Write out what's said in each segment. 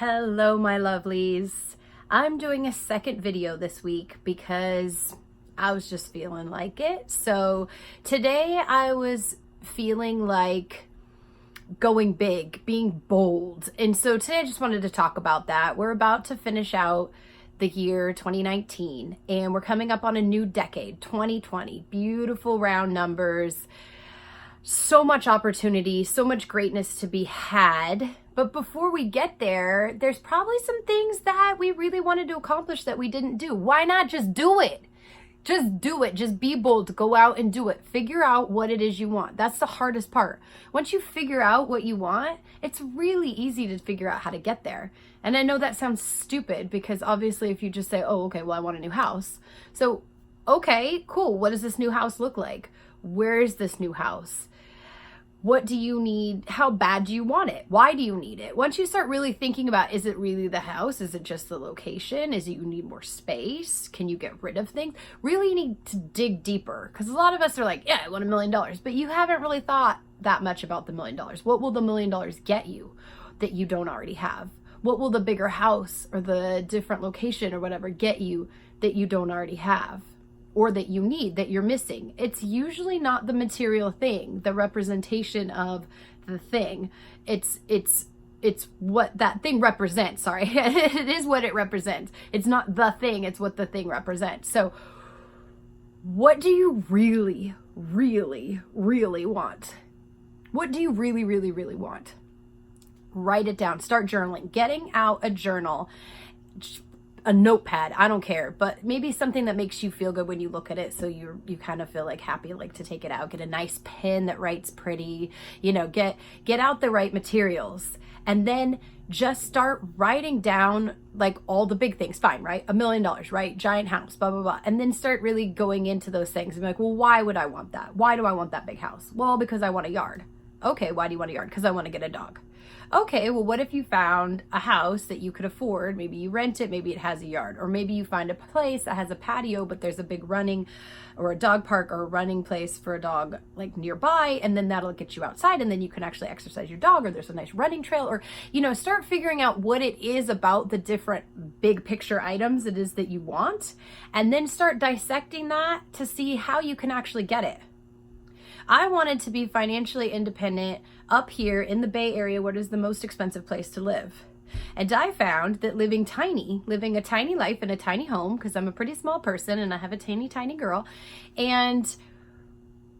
Hello, my lovelies. I'm doing a second video this week because I was just feeling like it. So today I was feeling like going big, being bold. And so today I just wanted to talk about that. We're about to finish out the year 2019 and we're coming up on a new decade, 2020. Beautiful round numbers. So much opportunity, so much greatness to be had. But before we get there, there's probably some things that we really wanted to accomplish that we didn't do. Why not just do it? Just do it. Just be bold. Go out and do it. Figure out what it is you want. That's the hardest part. Once you figure out what you want, it's really easy to figure out how to get there. And I know that sounds stupid because obviously if you just say, oh, okay, well, I want a new house. So, okay, cool. What does this new house look like? Where is this new house? What do you need? How bad do you want it? Why do you need it? Once you start really thinking about, is it really the house? Is it just the location? Is it you need more space? Can you get rid of things? Really you need to dig deeper because a lot of us are like, yeah, I want $1 million, but you haven't really thought that much about the $1 million. What will the $1 million get you that you don't already have? What will the bigger house or the different location or whatever get you that you don't already have? Or that you need, that you're missing? It's usually not the material thing, the representation of the thing. It's what that thing represents. Sorry, it is what it represents. It's not the thing, it's what the thing represents. So what do you really, really, really want? What do you really, really, really want? Write it down. Start journaling. Getting out a journal, a notepad, I don't care, but maybe something that makes you feel good when you look at it, so you kind of feel like happy, like to take it out. Get a nice pen that writes pretty, get out the right materials, and then just start writing down like all the big things. Fine, right? $1 million, right? Giant house, blah blah blah, and then start really going into those things and be like, well, why would I want that? Why do I want that big house? Well, because I want a yard. Okay, why do you want a yard? Because I want to get a dog. Okay, well, what if you found a house that you could afford? Maybe you rent it, maybe it has a yard, or maybe you find a place that has a patio, but there's a big running or a dog park or a running place for a dog like nearby, and then that'll get you outside, and then you can actually exercise your dog, or there's a nice running trail, or, start figuring out what it is about the different big picture items it is that you want, and then start dissecting that to see how you can actually get it. I wanted to be financially independent up here in the Bay Area, what is the most expensive place to live. And I found that living a tiny life in a tiny home, because I'm a pretty small person and I have a tiny girl, and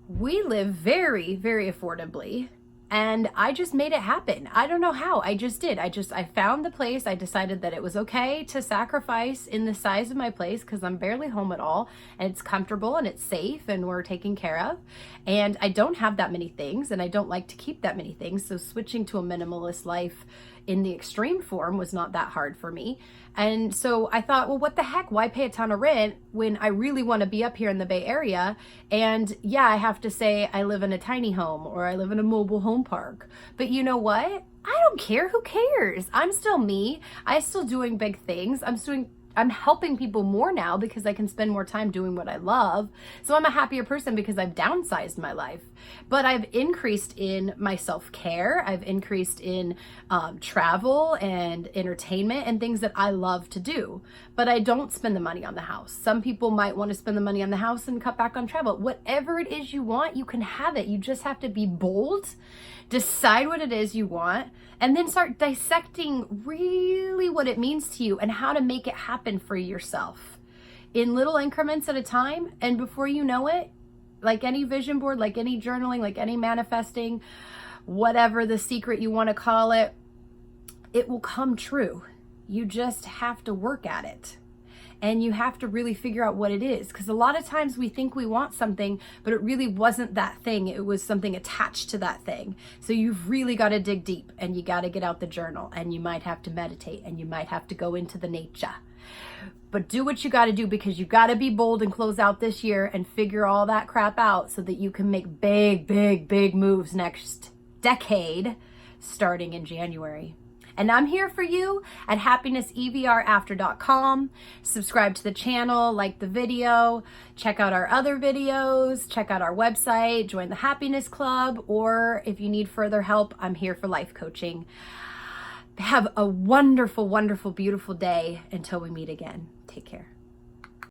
we live very, very affordably. And I just made it happen. I don't know how. I just did. I found the place. I decided that it was okay to sacrifice in the size of my place because I'm barely home at all. And it's comfortable and it's safe and we're taken care of. And I don't have that many things and I don't like to keep that many things. So switching to a minimalist life in the extreme form was not that hard for me. And so I thought, well, what the heck? Why pay a ton of rent when I really want to be up here in the Bay Area? And yeah, I have to say I live in a tiny home or I live in a mobile home park. But you know what? I don't care. Who cares? I'm still me. I'm still doing big things. I'm helping people more now because I can spend more time doing what I love. So I'm a happier person because I've downsized my life. But I've increased in my self-care. I've increased in travel and entertainment and things that I love to do. But I don't spend the money on the house. Some people might want to spend the money on the house and cut back on travel. Whatever it is you want, you can have it. You just have to be bold, decide what it is you want, and then start dissecting really what it means to you and how to make it happen for yourself in little increments at a time. And before you know it, like any vision board, like any journaling, like any manifesting, whatever the secret you want to call it, it will come true. You just have to work at it. And you have to really figure out what it is. Because a lot of times we think we want something, but it really wasn't that thing. It was something attached to that thing. So you've really got to dig deep and you got to get out the journal and you might have to meditate and you might have to go into the nature. But do what you got to do because you got to be bold and close out this year and figure all that crap out so that you can make big, big, big moves next decade starting in January. And I'm here for you at happinessevrafter.com. Subscribe to the channel, like the video, check out our other videos, check out our website, join the Happiness Club, or if you need further help, I'm here for life coaching. Have a wonderful, wonderful, beautiful day until we meet again. Take care.